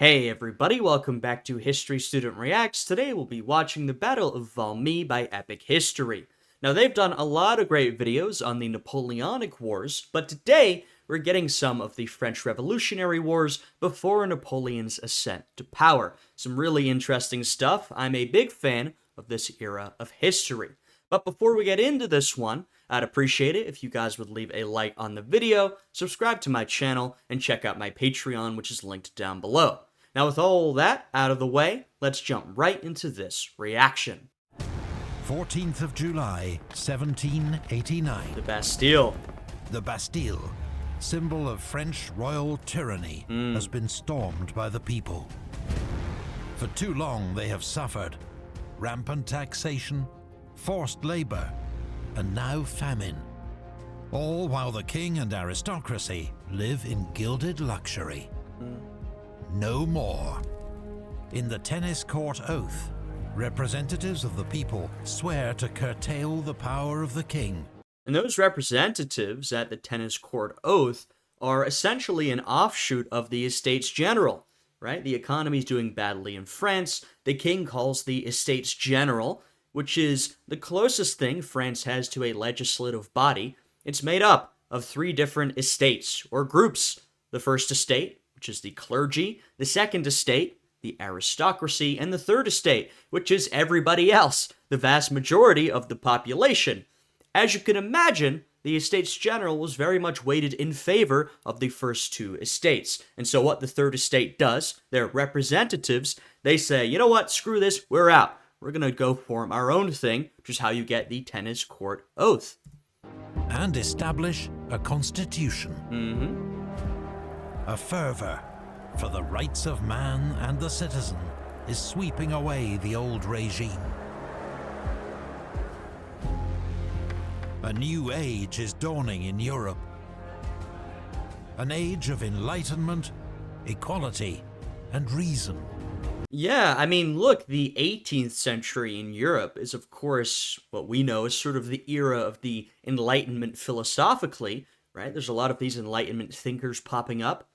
Hey everybody, welcome back to History Student Reacts. Today we'll be watching the Battle of Valmy by Epic History. Now they've done a lot of great videos on the Napoleonic Wars, but today we're getting some of the French Revolutionary Wars before Napoleon's ascent to power. Some really interesting stuff. I'm a big fan of this era of history. But before we get into this one, I'd appreciate it if you guys would leave a like on the video, subscribe to my channel, and check out my Patreon, which is linked down below. Now with all that out of the way, let's jump right into this reaction. 14th of July, 1789. The Bastille. The Bastille, symbol of French royal tyranny, has been stormed by the people. For too long they have suffered rampant taxation, forced labor, and now famine. All while the king and aristocracy live in gilded luxury. No more. In the tennis court oath, representatives of the people swear to curtail the power of the king. And those representatives at the tennis court oath are essentially an offshoot of the Estates General, right? The economy's doing badly in France. The king calls the Estates General, which is the closest thing France has to a legislative body. It's made up of three different estates, or groups. The first estate, which is the clergy, the second estate, the aristocracy, and the third estate, which is everybody else, the vast majority of the population. As you can imagine, the Estates General was very much weighted in favor of the first two estates. And so what the third estate does, their representatives, they say, you know what, screw this, we're out. We're going to go form our own thing, which is how you get the tennis court oath. And establish a constitution. A fervor for the rights of man and the citizen is sweeping away the old regime. A new age is dawning in Europe. An age of enlightenment, equality, and reason. Yeah, I mean, look, the 18th century in Europe is, of course, what we know as sort of the era of the Enlightenment philosophically, right? There's a lot of these Enlightenment thinkers popping up.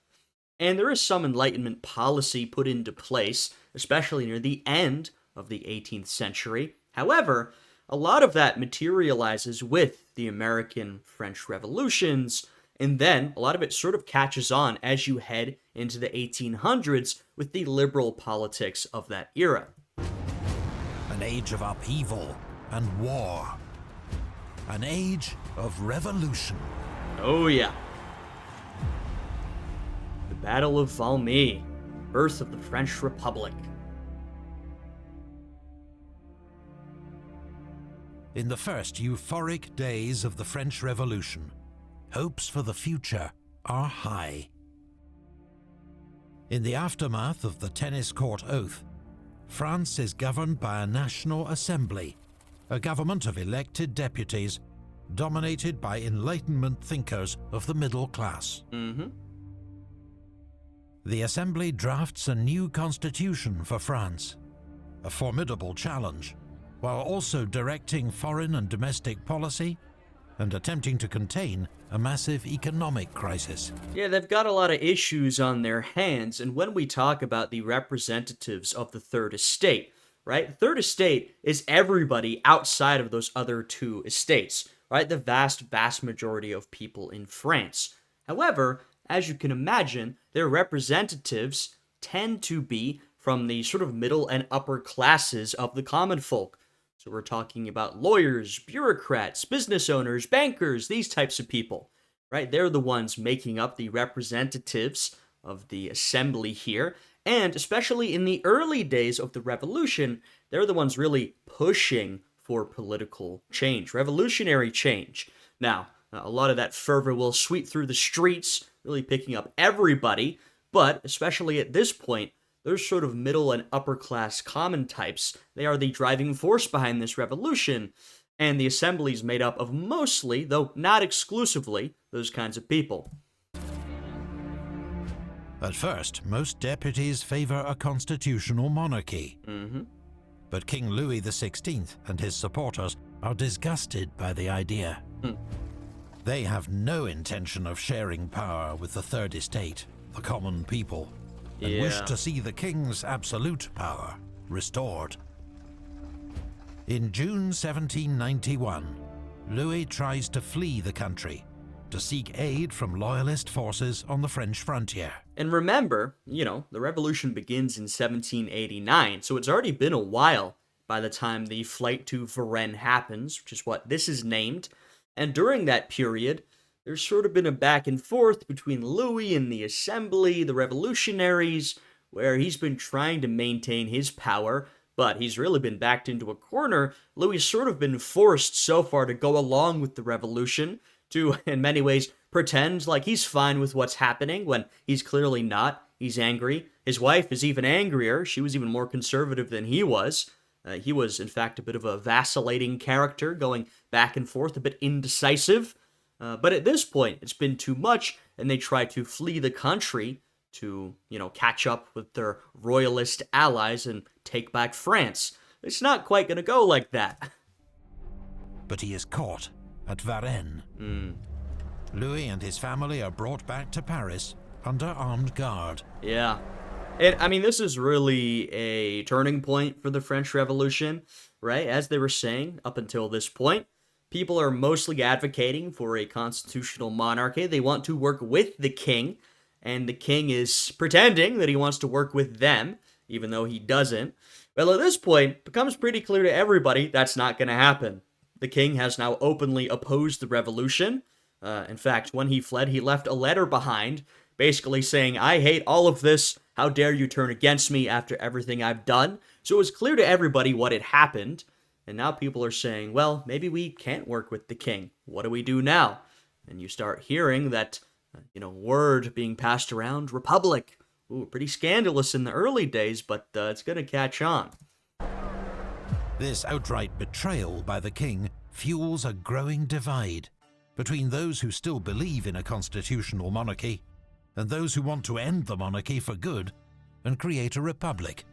And there is some Enlightenment policy put into place, especially near the end of the 18th century. However, a lot of that materializes with the American French revolutions, and then a lot of it sort of catches on as you head into the 1800s with the liberal politics of that era. An age of upheaval and war. An age of revolution. Oh yeah. The Battle of Valmy, birth of the French Republic. In the first euphoric days of the French Revolution, hopes for the future are high. In the aftermath of the tennis court oath, France is governed by a National Assembly, a government of elected deputies dominated by Enlightenment thinkers of the middle class. The Assembly drafts a new constitution for France, a formidable challenge, while also directing foreign and domestic policy and attempting to contain a massive economic crisis. Yeah, they've got a lot of issues on their hands, and when we talk about the representatives of the Third Estate, right? The Third Estate is everybody outside of those other two estates, right? The vast majority of people in France. However, as you can imagine, their representatives tend to be from the sort of middle and upper classes of the common folk. So we're talking about lawyers, bureaucrats, business owners, bankers, these types of people, right? They're the ones making up the representatives of the assembly here. And especially in the early days of the revolution, they're the ones really pushing for political change, revolutionary change. Now, a lot of that fervor will sweep through the streets, really picking up everybody, but especially at this point, those sort of middle and upper class common types, they are the driving force behind this revolution, and the assembly is made up of mostly, though not exclusively, those kinds of people. At first, most deputies favor a constitutional monarchy. But King Louis XVI and his supporters are disgusted by the idea. They have no intention of sharing power with the Third Estate, the common people. and wished Yeah. to see the king's absolute power restored. In June 1791, Louis tries to flee the country to seek aid from loyalist forces on the French frontier. And remember, the revolution begins in 1789, so it's already been a while by the time the flight to Varennes happens, which is what this is named. And during that period, there's sort of been a back and forth between Louis and the Assembly, the revolutionaries, where he's been trying to maintain his power, but he's really been backed into a corner. Louis sort of been forced so far to go along with the revolution, to, in many ways, pretend like he's fine with what's happening when he's clearly not. He's angry. His wife is even angrier. She was even more conservative than he was. He was, in fact, a bit of a vacillating character, going back and forth, a bit indecisive. But at this point, it's been too much, and they try to flee the country to, catch up with their royalist allies and take back France. It's not quite going to go like that. But he is caught at Varennes. Louis and his family are brought back to Paris under armed guard. Yeah. This is really a turning point for the French Revolution, right? As they were saying, up until this point, people are mostly advocating for a constitutional monarchy. They want to work with the king, and the king is pretending that he wants to work with them, even though he doesn't. Well, at this point, it becomes pretty clear to everybody that's not going to happen. The king has now openly opposed the revolution. In fact, when he fled, he left a letter behind, basically saying, "I hate all of this. How dare you turn against me after everything I've done?" So it was clear to everybody what had happened. And now people are saying, well, maybe we can't work with the king. What do we do now? And you start hearing that, word being passed around, republic. Ooh, pretty scandalous in the early days, but it's going to catch on. This outright betrayal by the king fuels a growing divide between those who still believe in a constitutional monarchy and those who want to end the monarchy for good and create a republic.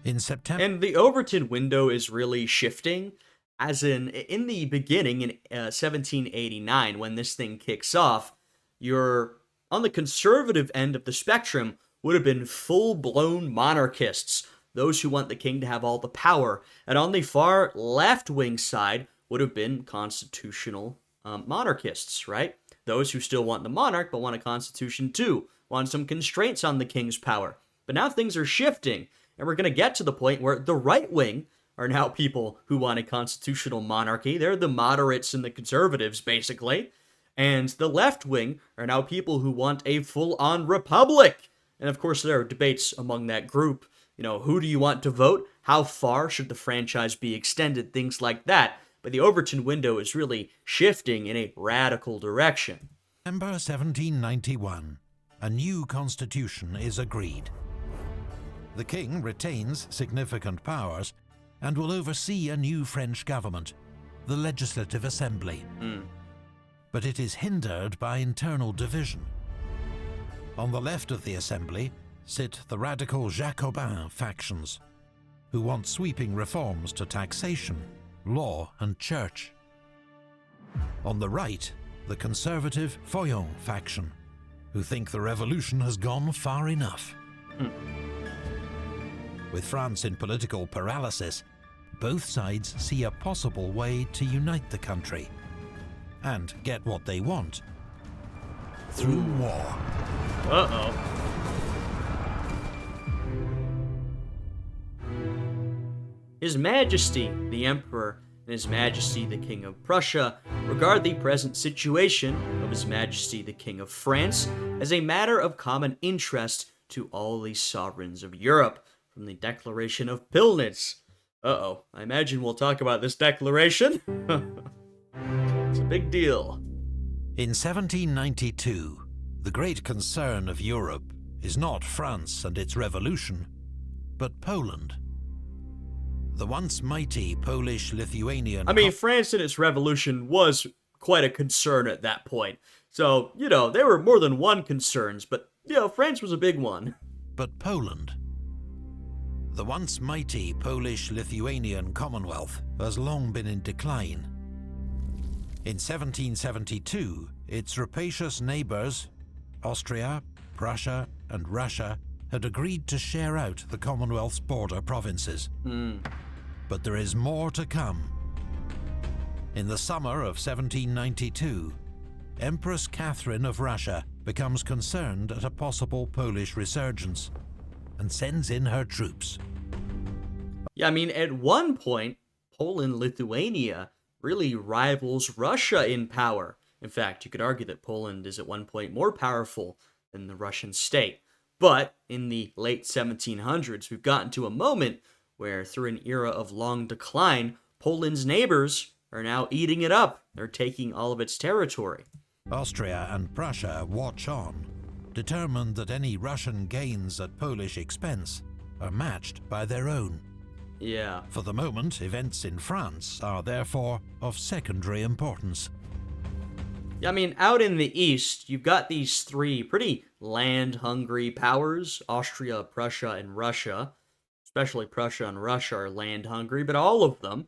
In September... And the Overton window is really shifting, as in the beginning, in 1789, when this thing kicks off, you're on the conservative end of the spectrum would have been full-blown monarchists, those who want the king to have all the power. And on the far left-wing side would have been constitutional monarchists, right? Those who still want the monarch but want a constitution too, want some constraints on the king's power. But now things are shifting, and we're going to get to the point where the right wing are now people who want a constitutional monarchy. They're the moderates and the conservatives, basically. And the left wing are now people who want a full-on republic. And of course, there are debates among that group. Who do you want to vote? How far should the franchise be extended? Things like that. But the Overton window is really shifting in a radical direction. September 1791, a new constitution is agreed. The king retains significant powers and will oversee a new French government, the Legislative Assembly. But it is hindered by internal division. On the left of the Assembly sit the radical Jacobin factions, who want sweeping reforms to taxation, law and church. On the right, the conservative Foyon faction, who think the revolution has gone far enough. With France in political paralysis, both sides see a possible way to unite the country and get what they want through war. Uh-oh. His Majesty, the Emperor, and His Majesty, the King of Prussia, regard the present situation of His Majesty, the King of France, as a matter of common interest to all the sovereigns of Europe, from the Declaration of Pillnitz. Uh-oh, I imagine we'll talk about this declaration. It's a big deal. In 1792, the great concern of Europe is not France and its revolution, but Poland. The once mighty Polish-Lithuanian... France and its revolution was quite a concern at that point. So, there were more than one concerns, but, France was a big one. But Poland, the once mighty Polish-Lithuanian Commonwealth, has long been in decline. In 1772, its rapacious neighbours, Austria, Prussia, and Russia had agreed to share out the Commonwealth's border provinces. But there is more to come. In the summer of 1792, Empress Catherine of Russia becomes concerned at a possible Polish resurgence and sends in her troops. Yeah, I mean, at one point, Poland-Lithuania really rivals Russia in power. In fact, you could argue that Poland is at one point more powerful than the Russian state. But in the late 1700s, we've gotten to a moment where, through an era of long decline, Poland's neighbors are now eating it up. They're taking all of its territory. Austria and Prussia watch on, determined that any Russian gains at Polish expense are matched by their own. Yeah. For the moment, events in France are therefore of secondary importance. Yeah, I mean, out in the east, you've got these three pretty land-hungry powers, Austria, Prussia, and Russia. Especially Prussia and Russia are land-hungry, but all of them.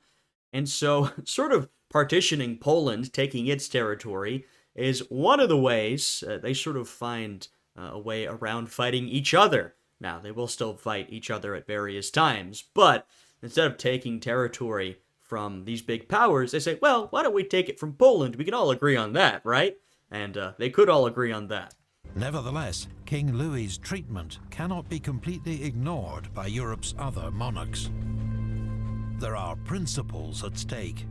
And so, sort of partitioning Poland, taking its territory, is one of the ways they sort of find a way around fighting each other. Now, they will still fight each other at various times, but instead of taking territory from these big powers, they say, well, why don't we take it from Poland? We can all agree on that, right? And they could all agree on that. Nevertheless, King Louis's treatment cannot be completely ignored by Europe's other monarchs. There are principles at stake,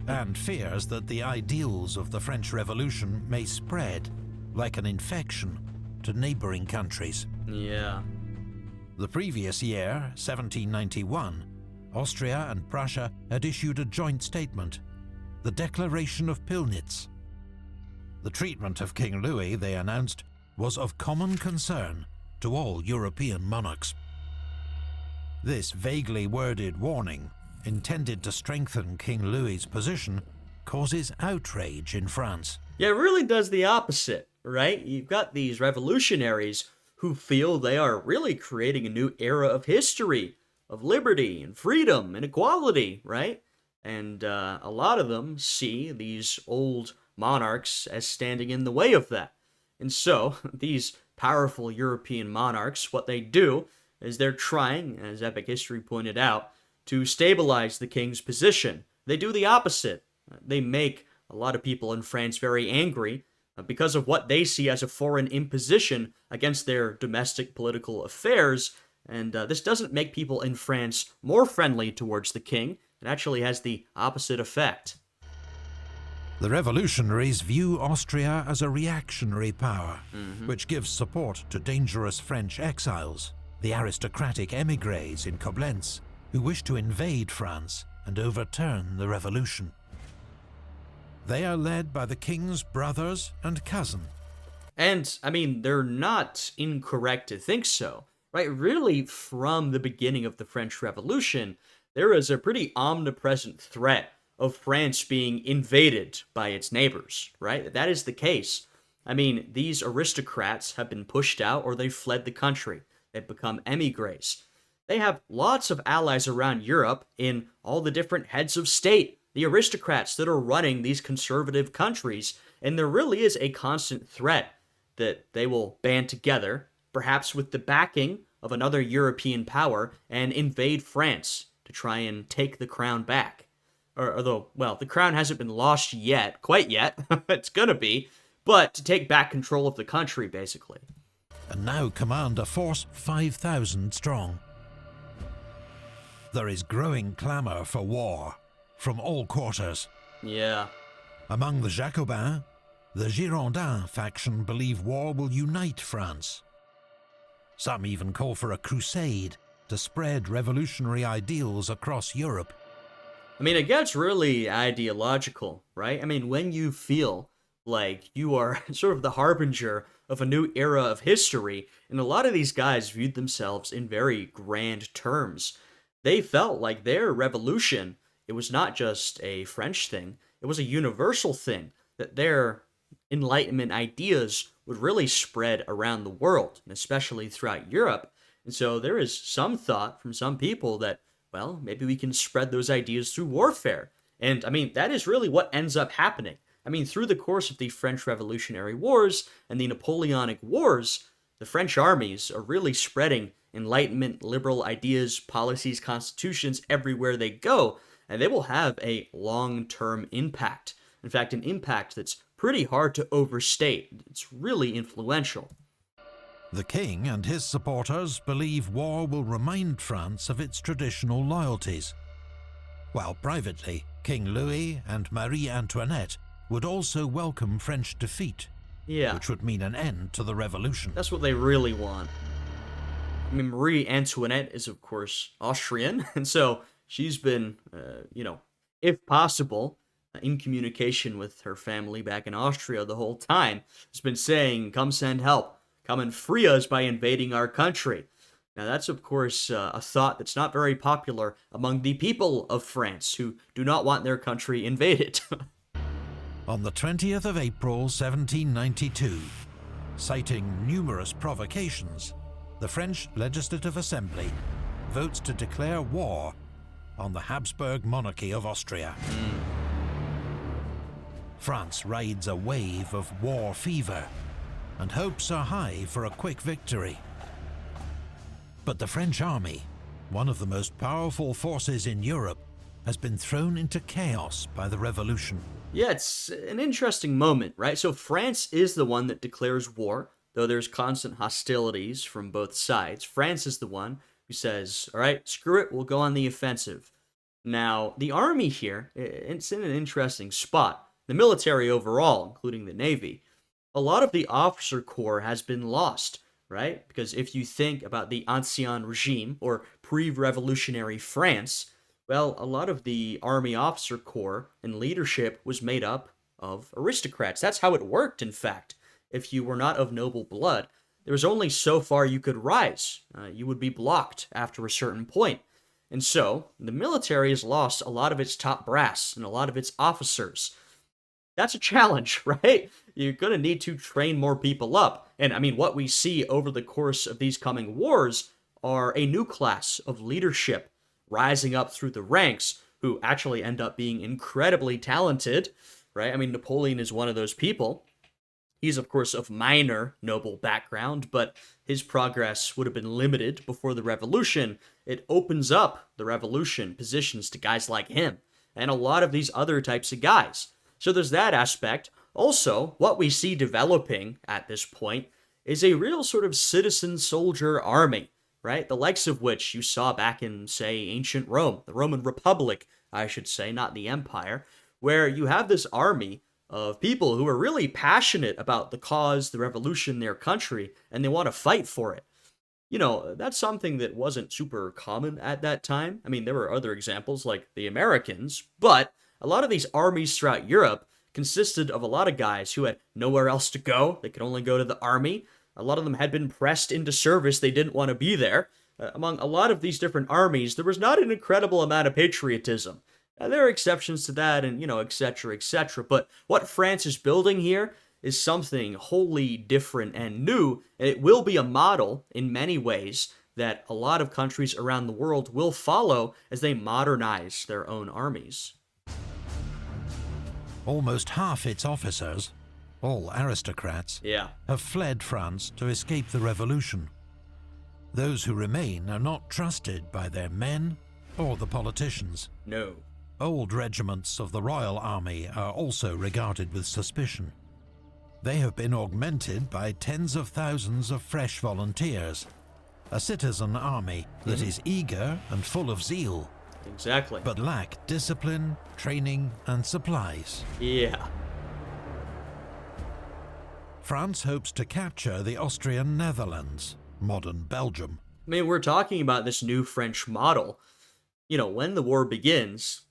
and fears that the ideals of the French Revolution may spread, like an infection, to neighboring countries. Yeah. The previous year, 1791, Austria and Prussia had issued a joint statement, the Declaration of Pillnitz. The treatment of King Louis, they announced, was of common concern to all European monarchs. This vaguely worded warning, intended to strengthen King Louis's position, causes outrage in France. Yeah, it really does the opposite, right? You've got these revolutionaries who feel they are really creating a new era of history, of liberty and freedom and equality, right? And a lot of them see these old monarchs as standing in the way of that. And so, these powerful European monarchs, what they do is they're trying, as Epic History pointed out, to stabilize the king's position. They do the opposite. They make a lot of people in France very angry because of what they see as a foreign imposition against their domestic political affairs. And this doesn't make people in France more friendly towards the king. It actually has the opposite effect. The revolutionaries view Austria as a reactionary power, which gives support to dangerous French exiles, the aristocratic émigrés in Koblenz, who wish to invade France and overturn the revolution. They are led by the king's brothers and cousin. And, I mean, they're not incorrect to think so, right? Really, from the beginning of the French Revolution, there is a pretty omnipresent threat of France being invaded by its neighbors, right? That is the case. I mean, these aristocrats have been pushed out or they've fled the country. They've become émigrés. They have lots of allies around Europe in all the different heads of state, the aristocrats that are running these conservative countries, and there really is a constant threat that they will band together, perhaps with the backing of another European power, and invade France to try and take the crown back. Although, well, the crown hasn't been lost yet, quite yet, it's gonna be, but to take back control of the country, basically. And now command a force 5,000 strong. There is growing clamour for war from all quarters. Yeah. Among the Jacobins, the Girondin faction believe war will unite France. Some even call for a crusade to spread revolutionary ideals across Europe. I mean, it gets really ideological, right? I mean, when you feel like you are sort of the harbinger of a new era of history, and a lot of these guys viewed themselves in very grand terms. They felt like their revolution, it was not just a French thing, it was a universal thing, that their Enlightenment ideas would really spread around the world, and especially throughout Europe. And so there is some thought from some people that, well, maybe we can spread those ideas through warfare. And, I mean, that is really what ends up happening. I mean, through the course of the French Revolutionary Wars and the Napoleonic Wars, the French armies are really spreading Enlightenment, liberal ideas, policies, constitutions everywhere they go, and they will have a long-term impact. In fact, an impact that's pretty hard to overstate. It's really influential. The king and his supporters believe war will remind France of its traditional loyalties, while privately, King Louis and Marie Antoinette would also welcome French defeat, Yeah, which would mean an end to the revolution. that's what they really want. I mean, Marie Antoinette is, of course, Austrian, and so she's been, if possible, in communication with her family back in Austria the whole time. Has been saying, "Come send help. Come and free us by invading our country." Now, that's, of course, a thought that's not very popular among the people of France who do not want their country invaded. On the 20th of April 1792, citing numerous provocations, the French Legislative Assembly votes to declare war on the Habsburg monarchy of Austria. France rides a wave of war fever, and hopes are high for a quick victory. But the French army, one of the most powerful forces in Europe, has been thrown into chaos by the revolution. Yeah, it's an interesting moment, right? So France is the one that declares war, though there's constant hostilities from both sides. France is the one who says, all right, screw it, we'll go on the offensive. Now, the army here, it's in an interesting spot. The military overall, including the navy, a lot of the officer corps has been lost, right? Because if you think about the Ancien Regime, or pre-revolutionary France, well, a lot of the army officer corps and leadership was made up of aristocrats. That's how it worked, in fact. If you were not of noble blood, there was only so far you could rise. You would be blocked after a certain point. And so, the military has lost a lot of its top brass and a lot of its officers. That's a challenge, right? You're going to need to train more people up. And I mean, what we see over the course of these coming wars are a new class of leadership rising up through the ranks who actually end up being incredibly talented, right? I mean, Napoleon is one of those people. He's, of course, of minor noble background, but his progress would have been limited before the revolution. It opens up the revolution positions to guys like him and a lot of these other types of guys. So there's that aspect. Also, what we see developing at this point is a real sort of citizen soldier army, right? The likes of which you saw back in, say, ancient Rome, the Roman Republic, I should say, not the Empire, where you have this army of people who are really passionate about the cause, the revolution, their country, and they want to fight for it. You know, that's something that wasn't super common at that time. I mean, there were other examples like the Americans, but a lot of these armies throughout Europe consisted of a lot of guys who had nowhere else to go. They could only go to the army. A lot of them had been pressed into service. They didn't want to be there. Among a lot of these different armies, there was not an incredible amount of patriotism. There are exceptions to that and, etc., etc. But what France is building here is something wholly different and new, and it will be a model in many ways that a lot of countries around the world will follow as they modernize their own armies. Almost half its officers, all aristocrats, Yeah. have fled France to escape the revolution. Those who remain are not trusted by their men or the politicians. No. Old regiments of the Royal Army are also regarded with suspicion. They have been augmented by tens of thousands of fresh volunteers, a citizen army that is eager and full of zeal, Exactly. but lack discipline, training, and supplies. Yeah. France hopes to capture the Austrian Netherlands, modern Belgium. I mean, we're talking about this new French model. When the war begins,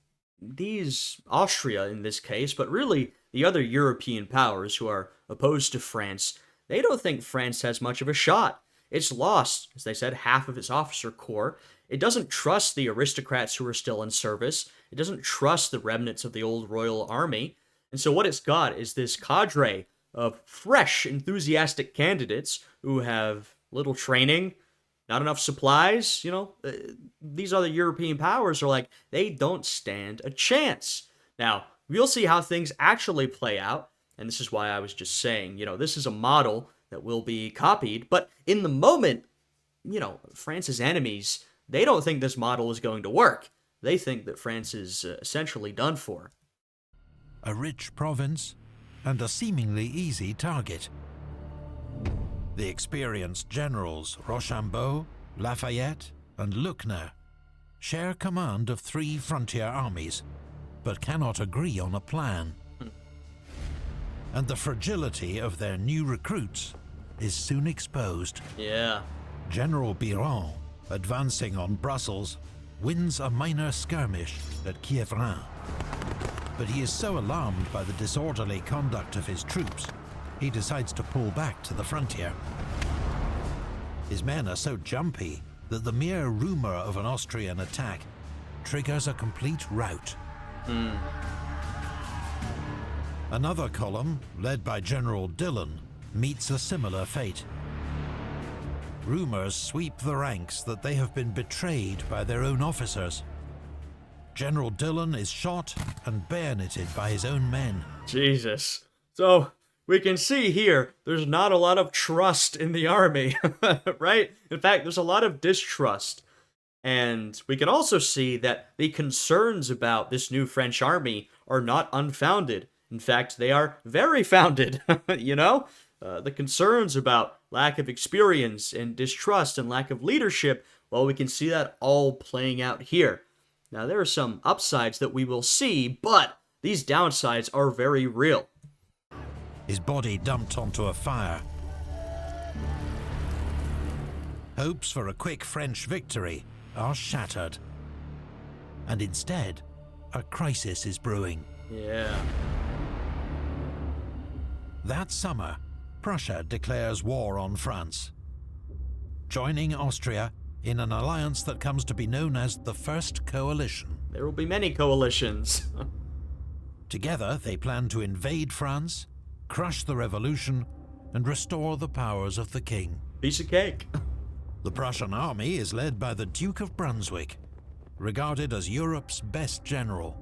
these, Austria in this case, but really the other European powers who are opposed to France, they don't think France has much of a shot. It's lost, as they said, half of its officer corps. It doesn't trust the aristocrats who are still in service. It doesn't trust the remnants of the old royal army. And so what it's got is this cadre of fresh, enthusiastic candidates who have little training, not enough supplies. These other European powers are like, they don't stand a chance. Now, we'll see how things actually play out. And this is why I was just saying, this is a model that will be copied. But in the moment, France's enemies, they don't think this model is going to work. They think that France is essentially done for. A rich province and a seemingly easy target. The experienced generals Rochambeau, Lafayette, and Luckner share command of 3 frontier armies, but cannot agree on a plan. And the fragility of their new recruits is soon exposed. Yeah. General Biron, advancing on Brussels, wins a minor skirmish at Quievrain. But he is so alarmed by the disorderly conduct of his troops, he decides to pull back to the frontier. His men are so jumpy that the mere rumor of an Austrian attack triggers a complete rout. Another column, led by General Dillon, meets a similar fate. Rumors sweep the ranks that they have been betrayed by their own officers. General Dillon is shot and bayoneted by his own men. Jesus. So, we can see here, there's not a lot of trust in the army, right? In fact, there's a lot of distrust. And we can also see that the concerns about this new French army are not unfounded. In fact, they are very founded, The concerns about lack of experience and distrust and lack of leadership, well, we can see that all playing out here. Now, there are some upsides that we will see, but these downsides are very real. His body dumped onto a fire. Hopes for a quick French victory are shattered. And instead, a crisis is brewing. Yeah. That summer, Prussia declares war on France, joining Austria in an alliance that comes to be known as the First Coalition. There will be many coalitions. Together, they plan to invade France, crush the revolution, and restore the powers of the king. Piece of cake. The Prussian army is led by the Duke of Brunswick, regarded as Europe's best general.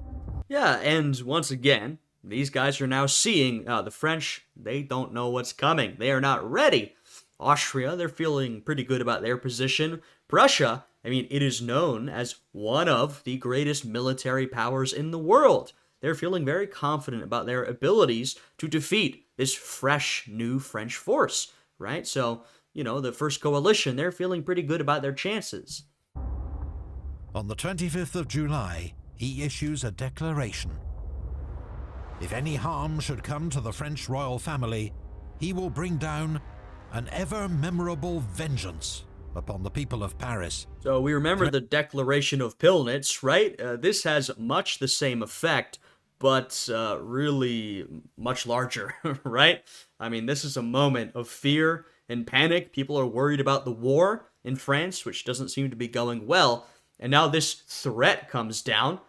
Yeah, and once again, these guys are now seeing the French, they don't know what's coming. They are not ready. Austria, they're feeling pretty good about their position. Prussia, it is known as one of the greatest military powers in the world. They're feeling very confident about their abilities to defeat this fresh, new French force, right? So, the First Coalition, they're feeling pretty good about their chances. On the 25th of July, he issues a declaration. If any harm should come to the French royal family, he will bring down an ever-memorable vengeance upon the people of Paris. So we remember the Declaration of Pillnitz, right? This has much the same effect, but really much larger, right? This is a moment of fear and panic. People are worried about the war in France, which doesn't seem to be going well. And now this threat comes down.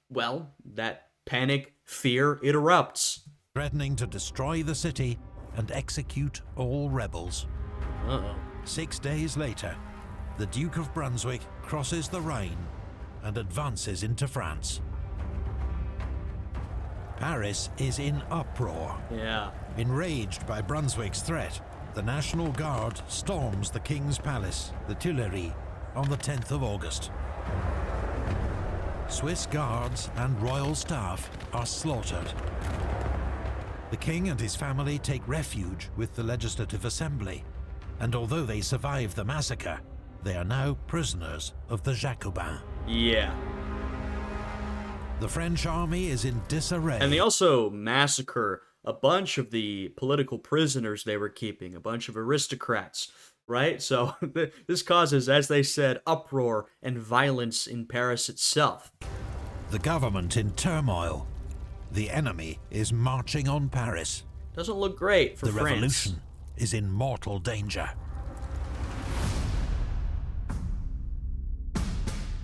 Well, that panic, fear, it erupts. Threatening to destroy the city and execute all rebels. 6 days later, the Duke of Brunswick crosses the Rhine and advances into France. Paris is in uproar. Yeah. Enraged by Brunswick's threat, the National Guard storms the King's Palace, the Tuileries, on the 10th of August. Swiss guards and royal staff are slaughtered. The king and his family take refuge with the Legislative Assembly, and although they survive the massacre, they are now prisoners of the Jacobins. Yeah. The French army is in disarray. And they also massacre a bunch of the political prisoners they were keeping, a bunch of aristocrats, right? So this causes, as they said, uproar and violence in Paris itself. The government in turmoil. The enemy is marching on Paris. Doesn't look great for France. The France. revolution is in mortal danger.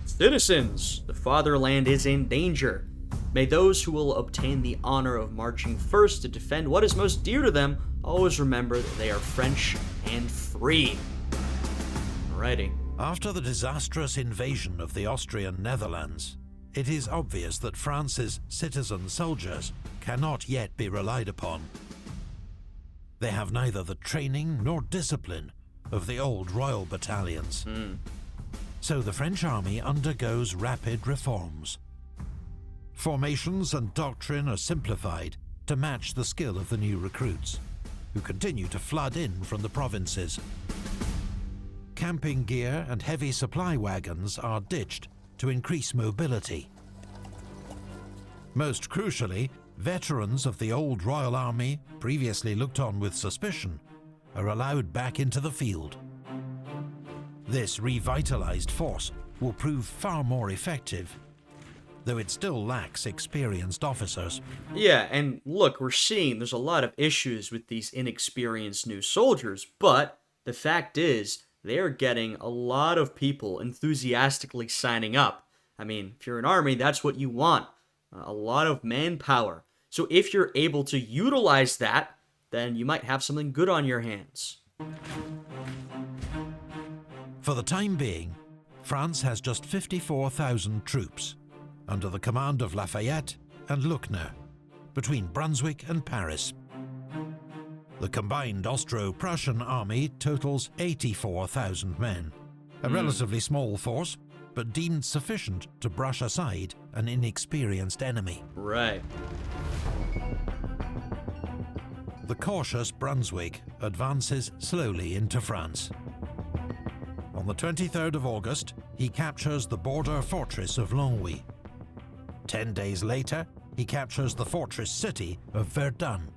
Citizens, the fatherland is in danger. May those who will obtain the honor of marching first to defend what is most dear to them always remember that they are French and free. Alrighty. After the disastrous invasion of the Austrian Netherlands, it is obvious that France's citizen soldiers cannot yet be relied upon. They have neither the training nor discipline of the old royal battalions. So the French army undergoes rapid reforms. Formations and doctrine are simplified to match the skill of the new recruits, who continue to flood in from the provinces. Camping gear and heavy supply wagons are ditched to increase mobility. Most crucially, veterans of the old Royal Army, previously looked on with suspicion, are allowed back into the field. This revitalized force will prove far more effective, though it still lacks experienced officers. Yeah, and look, we're seeing there's a lot of issues with these inexperienced new soldiers, but the fact is, they're getting a lot of people enthusiastically signing up. I mean, if you're an army, that's what you want. A lot of manpower. So if you're able to utilize that, then you might have something good on your hands. For the time being, France has just 54,000 troops, under the command of Lafayette and Luckner, between Brunswick and Paris. The combined Austro-Prussian army totals 84,000 men, a relatively small force, but deemed sufficient to brush aside an inexperienced enemy. Right. The cautious Brunswick advances slowly into France. On the 23rd of August, he captures the border fortress of Longwy. 10 days later, he captures the fortress city of Verdun.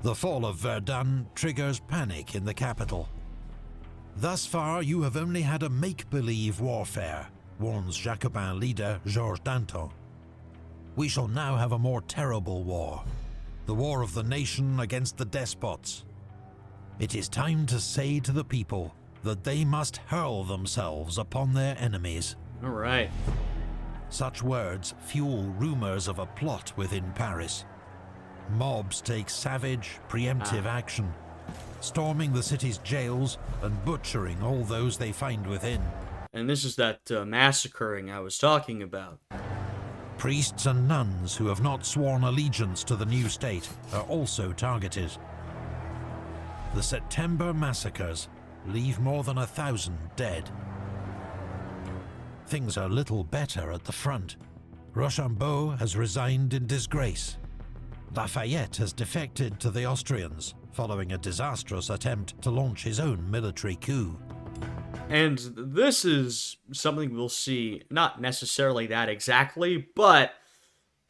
The fall of Verdun triggers panic in the capital. Thus far, you have only had a make-believe warfare, warns Jacobin leader Georges Danton. We shall now have a more terrible war, the war of the nation against the despots. It is time to say to the people that they must hurl themselves upon their enemies. All right. Such words fuel rumors of a plot within Paris. Mobs take savage, preemptive action, storming the city's jails and butchering all those they find within. And this is that massacring I was talking about. Priests and nuns who have not sworn allegiance to the new state are also targeted. The September massacres leave more than 1,000 dead. Things are little better at the front. Rochambeau has resigned in disgrace. Lafayette has defected to the Austrians, following a disastrous attempt to launch his own military coup. And this is something we'll see, not necessarily that exactly, but,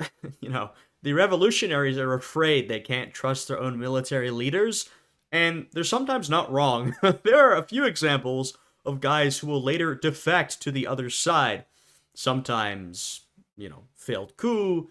the revolutionaries are afraid they can't trust their own military leaders, and they're sometimes not wrong. There are a few examples of guys who will later defect to the other side. Sometimes, failed coup.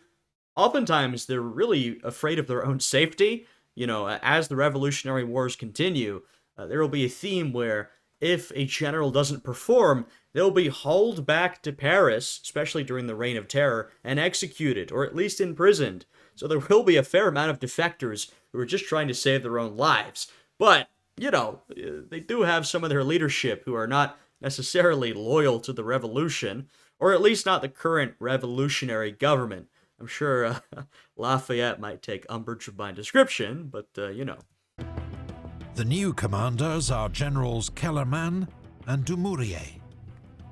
Oftentimes, they're really afraid of their own safety. As the Revolutionary Wars continue, there will be a theme where if a general doesn't perform, they'll be hauled back to Paris, especially during the Reign of Terror, and executed, or at least imprisoned. So there will be a fair amount of defectors who are just trying to save their own lives. But, they do have some of their leadership who are not necessarily loyal to the revolution, or at least not the current revolutionary government. I'm sure Lafayette might take umbrage with my description, but, The new commanders are Generals Kellermann and Dumouriez,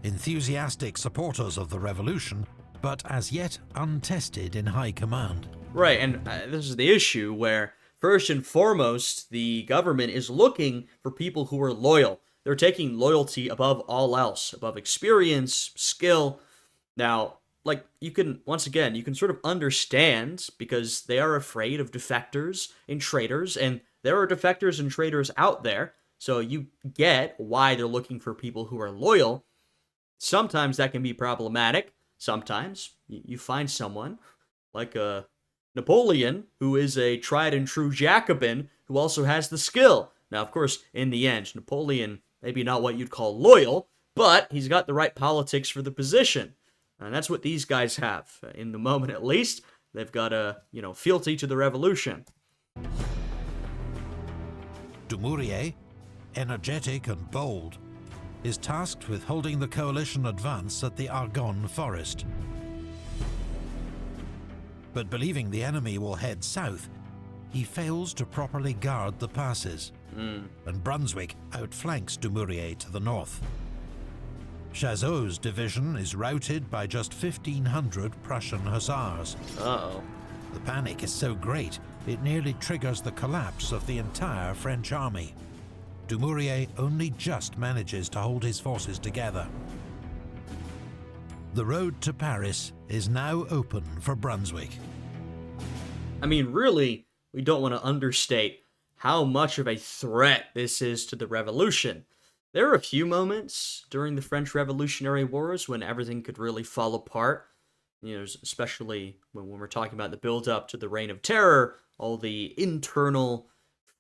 enthusiastic supporters of the revolution, but as yet untested in high command. Right, and this is the issue where, first and foremost, the government is looking for people who are loyal. They're taking loyalty above all else, above experience, skill. Now, you can sort of understand, because they are afraid of defectors and traitors, and there are defectors and traitors out there, so you get why they're looking for people who are loyal. Sometimes that can be problematic. Sometimes you find someone like Napoleon, who is a tried and true Jacobin, who also has the skill. Now, of course, in the end, Napoleon, maybe not what you'd call loyal, but he's got the right politics for the position. And that's what these guys have. In the moment, at least, they've got a, fealty to the revolution. Dumouriez, energetic and bold, is tasked with holding the coalition advance at the Argonne forest. But believing the enemy will head south, he fails to properly guard the passes, and Brunswick outflanks Dumouriez to the north. Chazot's division is routed by just 1,500 Prussian hussars. Uh-oh. The panic is so great, it nearly triggers the collapse of the entire French army. Dumouriez only just manages to hold his forces together. The road to Paris is now open for Brunswick. I mean, really, we don't want to understate how much of a threat this is to the revolution. There are a few moments during the French Revolutionary Wars when everything could really fall apart. You know, especially when we're talking about the build-up to the Reign of Terror, all the internal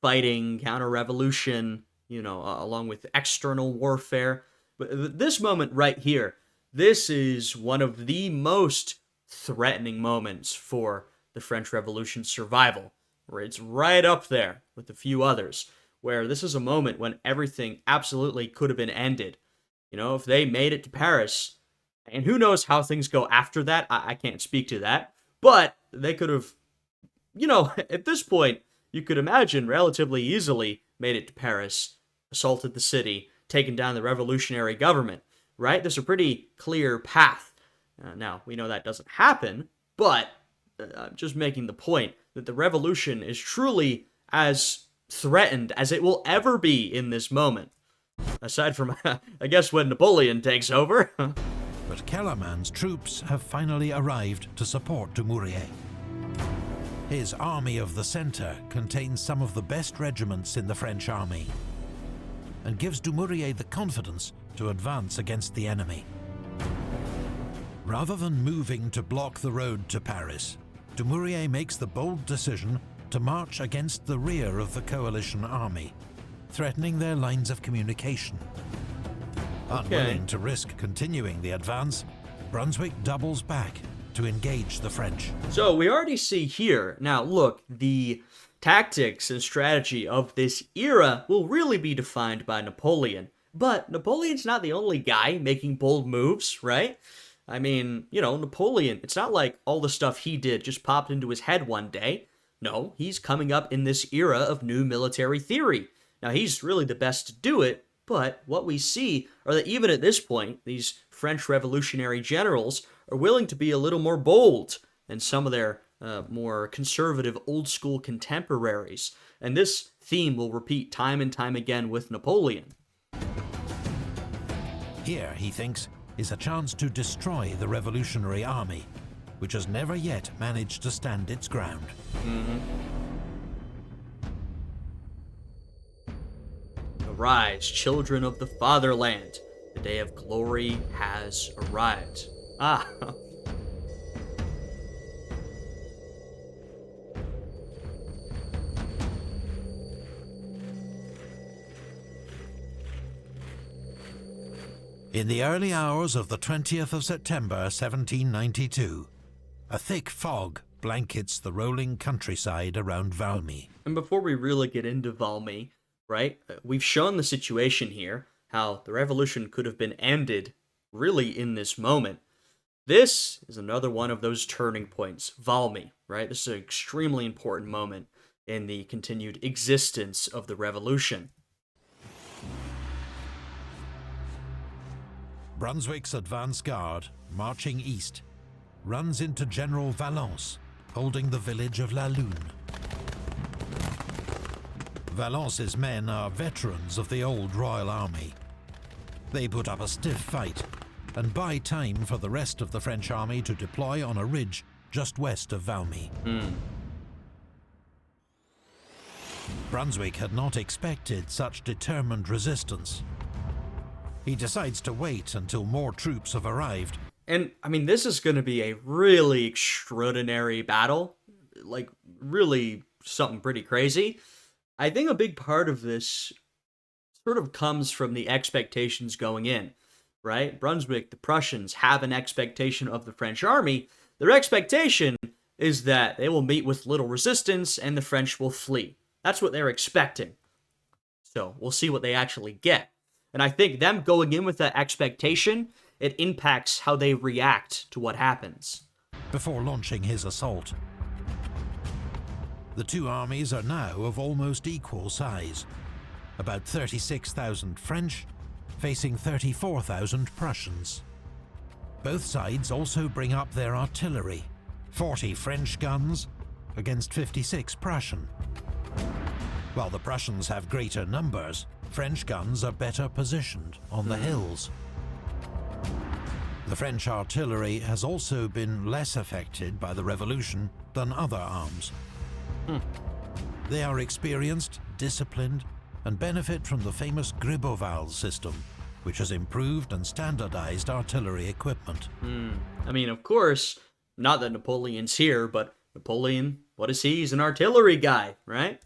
fighting, counter-revolution, you know, along with external warfare. But this moment right here, this is one of the most threatening moments for the French Revolution's survival, where it's right up there with a few others, where this is a moment when everything absolutely could have been ended. You know, if they made it to Paris, and who knows how things go after that, I can't speak to that, but they could have, you know, at this point, you could imagine relatively easily made it to Paris, assaulted the city, taken down the revolutionary government, right? There's a pretty clear path. Now, we know that doesn't happen, but I'm just making the point that the revolution is truly as threatened as it will ever be in this moment. Aside from, I guess, when Napoleon takes over. But Kellermann's troops have finally arrived to support Dumouriez. His Army of the Centre contains some of the best regiments in the French army, and gives Dumouriez the confidence to advance against the enemy. Rather than moving to block the road to Paris, Dumouriez makes the bold decision to march against the rear of the coalition army, threatening their lines of communication. Unwilling to risk continuing the advance, Brunswick doubles back to engage the French. So we already see here, now look, the tactics and strategy of this era will really be defined by Napoleon. But Napoleon's not the only guy making bold moves, right? I mean, you know, Napoleon, it's not like all the stuff he did just popped into his head one day. No, he's coming up in this era of new military theory. Now, he's really the best to do it, but what we see are that even at this point, these French revolutionary generals are willing to be a little more bold than some of their more conservative old-school contemporaries. And this theme will repeat time and time again with Napoleon. Here, he thinks, is a chance to destroy the revolutionary army, which has never yet managed to stand its ground. Arise, children of the fatherland. The day of glory has arrived. Ah. In the early hours of the 20th of September 1792, a thick fog blankets the rolling countryside around Valmy. And before we really get into Valmy, right, we've shown the situation here, how the revolution could have been ended really in this moment. This is another one of those turning points, Valmy, right? This is an extremely important moment in the continued existence of the revolution. Brunswick's advance guard, marching east, runs into General Valence, holding the village of La Lune. Valence's men are veterans of the old Royal Army. They put up a stiff fight and buy time for the rest of the French army to deploy on a ridge just west of Valmy. Brunswick had not expected such determined resistance. He decides to wait until more troops have arrived. And, I mean, this is going to be a really extraordinary battle. Like, really something pretty crazy. I think a big part of this sort of comes from the expectations going in, right? Brunswick, the Prussians, have an expectation of the French army. Their expectation is that they will meet with little resistance and the French will flee. That's what they're expecting. So, we'll see what they actually get. And I think them going in with that expectation, it impacts how they react to what happens. Before launching his assault, The two armies are now of almost equal size, about 36,000 French facing 34,000 Prussians. Both sides also bring up their artillery, 40 French guns against 56 Prussian. While the Prussians have greater numbers, French guns are better positioned on the hills. The French artillery has also been less affected by the revolution than other arms. They are experienced, disciplined, and benefit from the famous Gribeauval system, which has improved and standardized artillery equipment. I mean, of course, not that Napoleon's here, but Napoleon, what is he? He's an artillery guy, right?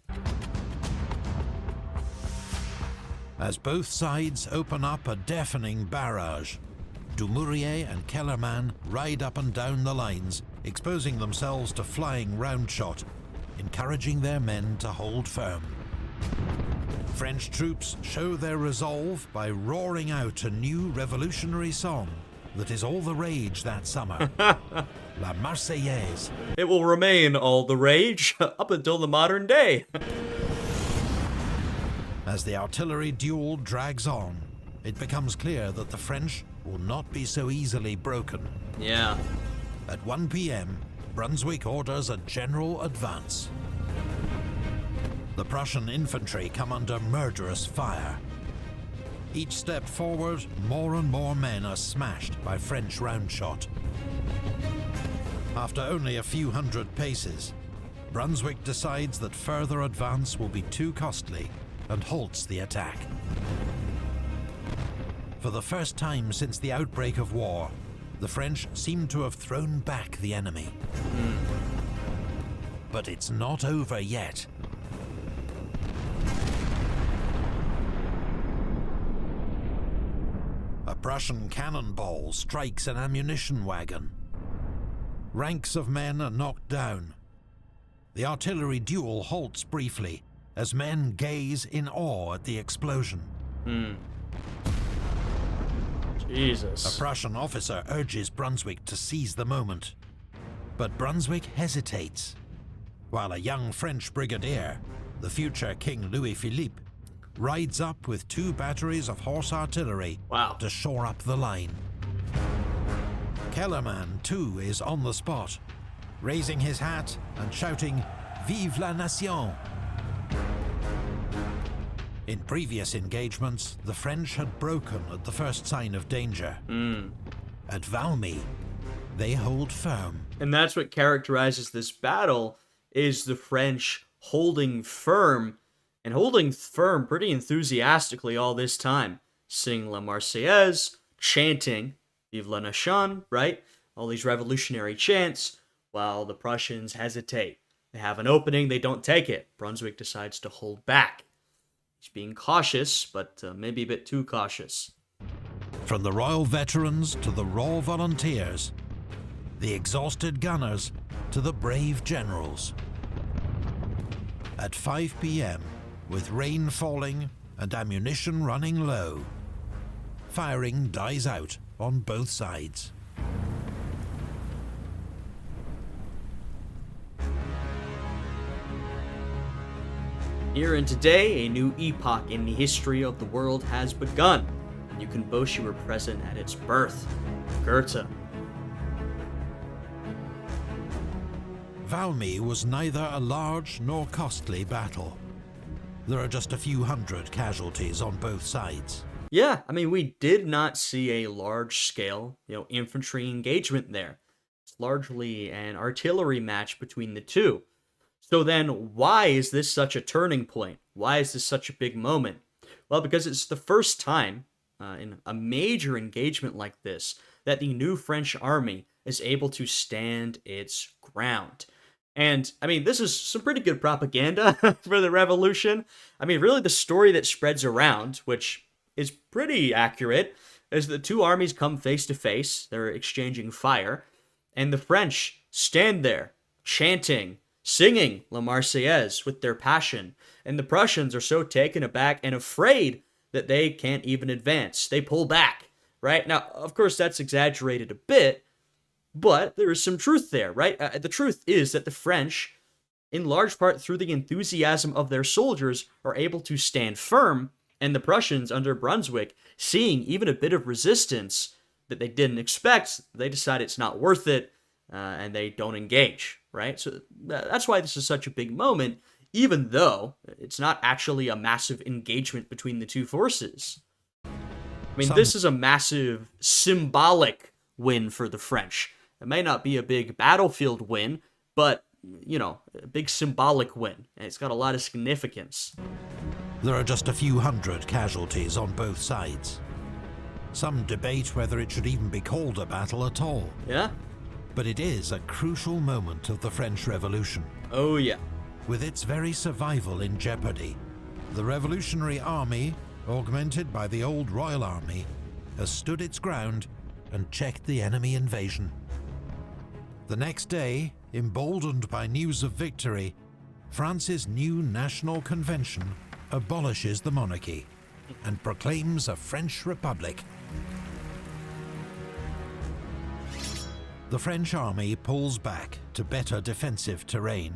As both sides open up a deafening barrage, Dumouriez and Kellerman ride up and down the lines, exposing themselves to flying round shot, encouraging their men to hold firm. French troops show their resolve by roaring out a new revolutionary song that is all the rage that summer, La Marseillaise. It will remain all the rage up until the modern day. As the artillery duel drags on, it becomes clear that the French will not be so easily broken. Yeah. At 1 p.m., Brunswick orders a general advance. The Prussian infantry come under murderous fire. Each step forward, more and more men are smashed by French round shot. After only a few hundred paces, Brunswick decides that further advance will be too costly and halts the attack. For the first time since the outbreak of war, the French seem to have thrown back the enemy. But it's not over yet. A Prussian cannonball strikes an ammunition wagon. Ranks of men are knocked down. The artillery duel halts briefly as men gaze in awe at the explosion. Jesus. A Prussian officer urges Brunswick to seize the moment, but Brunswick hesitates, while a young French brigadier, the future King Louis-Philippe, rides up with 2 batteries of horse artillery to shore up the line. Kellerman, too, is on the spot, raising his hat and shouting, "Vive la Nation!" In previous engagements, the French had broken at the first sign of danger. At Valmy, they hold firm. And that's what characterizes this battle, is the French holding firm, and holding firm pretty enthusiastically all this time. Singing La Marseillaise, chanting Vive la Nation, right? All these revolutionary chants, while the Prussians hesitate. They have an opening, they don't take it. Brunswick decides to hold back. He's being cautious, but maybe a bit too cautious. From the Royal Veterans to the Raw Volunteers, the exhausted gunners to the brave generals. At 5 p.m., with rain falling and ammunition running low, firing dies out on both sides. Here and today, a new epoch in the history of the world has begun. You can boast you were present at its birth. Goethe. Valmy was neither a large nor costly battle. There are just a few hundred casualties on both sides. Yeah, I mean, we did not see a large-scale, infantry engagement there. It's largely an artillery match between the two. So then, why is this such a turning point? Why is this such a big moment? Well, because it's the first time in a major engagement like this that the new French army is able to stand its ground. And, I mean, this is some pretty good propaganda for the revolution. I mean, really the story that spreads around, which is pretty accurate, is the two armies come face to face, they're exchanging fire, and the French stand there, chanting, singing La Marseillaise with their passion, and the Prussians are so taken aback and afraid that they can't even advance. They pull back, right? Now, of course, that's exaggerated a bit, but there is some truth there, right? The truth is that the French in large part through the enthusiasm of their soldiers, are able to stand firm, and the Prussians under Brunswick, seeing even a bit of resistance that they didn't expect, they decide it's not worth it, and they don't engage, right? So that's why this is such a big moment, even though it's not actually a massive engagement between the two forces. I mean, this is a massive symbolic win for the French. It may not be a big battlefield win, but, you know, a big symbolic win, and it's got a lot of significance. There are just a few hundred casualties on both sides. Some debate whether it should even be called a battle at all. Yeah? But it is a crucial moment of the French Revolution. Oh, yeah. With its very survival in jeopardy, the Revolutionary Army, augmented by the old Royal Army, has stood its ground and checked the enemy invasion. The next day, emboldened by news of victory, France's new National Convention abolishes the monarchy and proclaims a French Republic. The French army pulls back to better defensive terrain.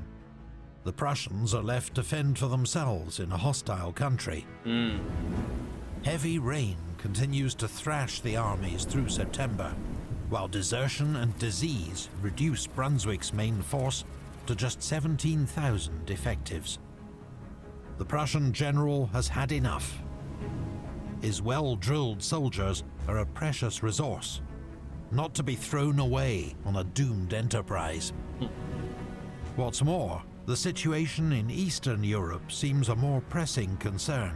The Prussians are left to fend for themselves in a hostile country. Heavy rain continues to thrash the armies through September, while desertion and disease reduce Brunswick's main force to just 17,000 effectives. The Prussian general has had enough. His well-drilled soldiers are a precious resource, not to be thrown away on a doomed enterprise. What's more, the situation in Eastern Europe seems a more pressing concern,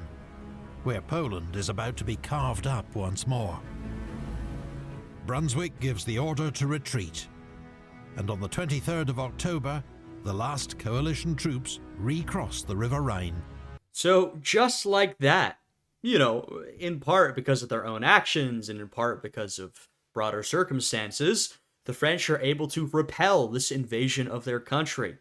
where Poland is about to be carved up once more. Brunswick gives the order to retreat, and on the 23rd of October, the last coalition troops recross the River Rhine. So, just like that, you know, in part because of their own actions and in part because of broader circumstances, the French are able to repel this invasion of their country.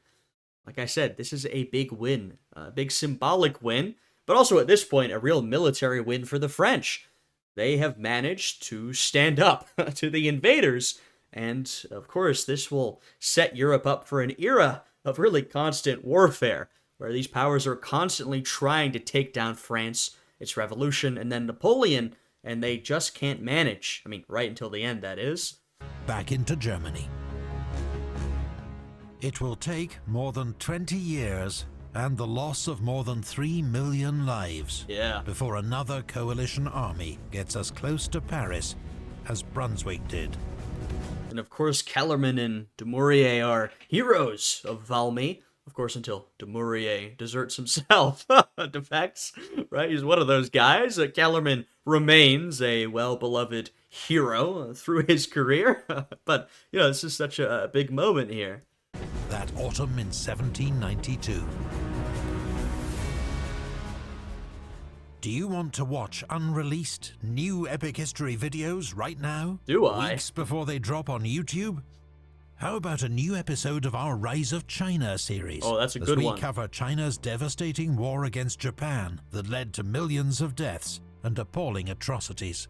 Like I said, this is a big win, a big symbolic win, but also at this point, a real military win for the French. They have managed to stand up to the invaders, and of course, this will set Europe up for an era of really constant warfare, where these powers are constantly trying to take down France, its revolution, and then Napoleon, and they just can't manage. I mean, right until the end, that is. Back into Germany. It will take more than 20 years and the loss of more than 3 million lives before another coalition army gets as close to Paris as Brunswick did. And of course, Kellerman and Dumouriez are heroes of Valmy. Of course, until Dumouriez deserts himself, defects, right? He's one of those guys. Kellerman remains a well-beloved hero through his career. But, you know, this is such a big moment here. That autumn in 1792. Do you want to watch unreleased, new Epic History videos right now? Do I? Weeks before they drop on YouTube? How about a new episode of our Rise of China series? Oh, that's a good one. As we cover China's devastating war against Japan that led to millions of deaths and appalling atrocities.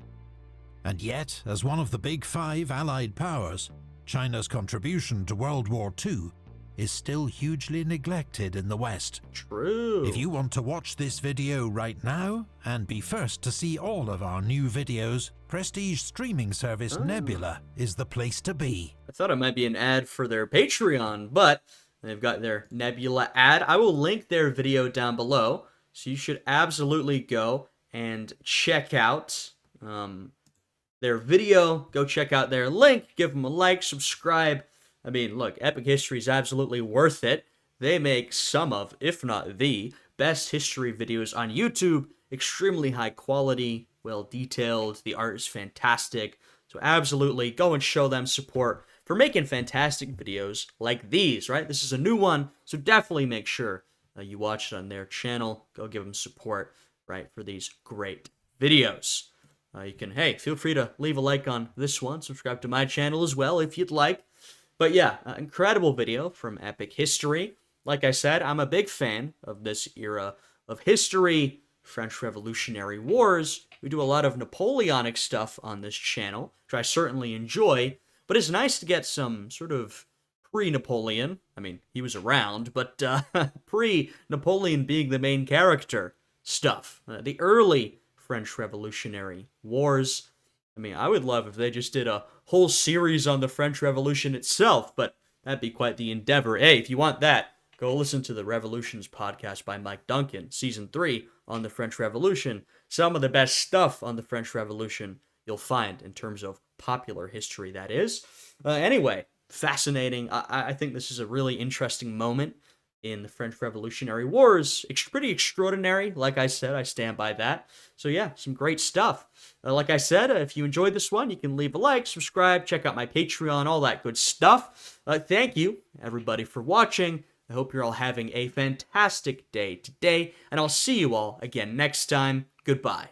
And yet, as one of the big five Allied powers, China's contribution to World War II is still hugely neglected in the West. True. If you want to watch this video right now and be first to see all of our new videos, prestige streaming service Nebula is the place to be. I thought it might be an ad for their Patreon, but they've got their Nebula ad. I will link their video down below, so you should absolutely go and check out their video. Go check out their link, give them a like, subscribe. I mean, look, Epic History is absolutely worth it. They make some of, if not the, best history videos on YouTube. Extremely high quality, well detailed. The art is fantastic. So absolutely go and show them support for making fantastic videos like these, right? This is a new one, so definitely make sure you watch it on their channel. Go give them support, right, for these great videos. You can, hey, feel free to leave a like on this one. Subscribe to my channel as well if you'd like. But yeah, incredible video from Epic History. Like I said, I'm a big fan of this era of history, French Revolutionary Wars. We do a lot of Napoleonic stuff on this channel, which I certainly enjoy. But it's nice to get some sort of pre-Napoleon. I mean, he was around, but pre-Napoleon being the main character stuff. The early French Revolutionary Wars. I mean, I would love if they just did a whole series on the French Revolution itself, but that'd be quite the endeavor. Hey, if you want that, go listen to the Revolutions podcast by Mike Duncan, season 3 on the French Revolution. Some of the best stuff on the French Revolution you'll find in terms of popular history, that is. Anyway, fascinating. I think this is a really interesting moment in the French Revolutionary Wars. Pretty extraordinary. Like I said, I stand by that. So yeah, some great stuff. Like I said, if you enjoyed this one, you can leave a like, subscribe, check out my Patreon, all that good stuff. Thank you, everybody, for watching. I hope you're all having a fantastic day today, and I'll see you all again next time. Goodbye.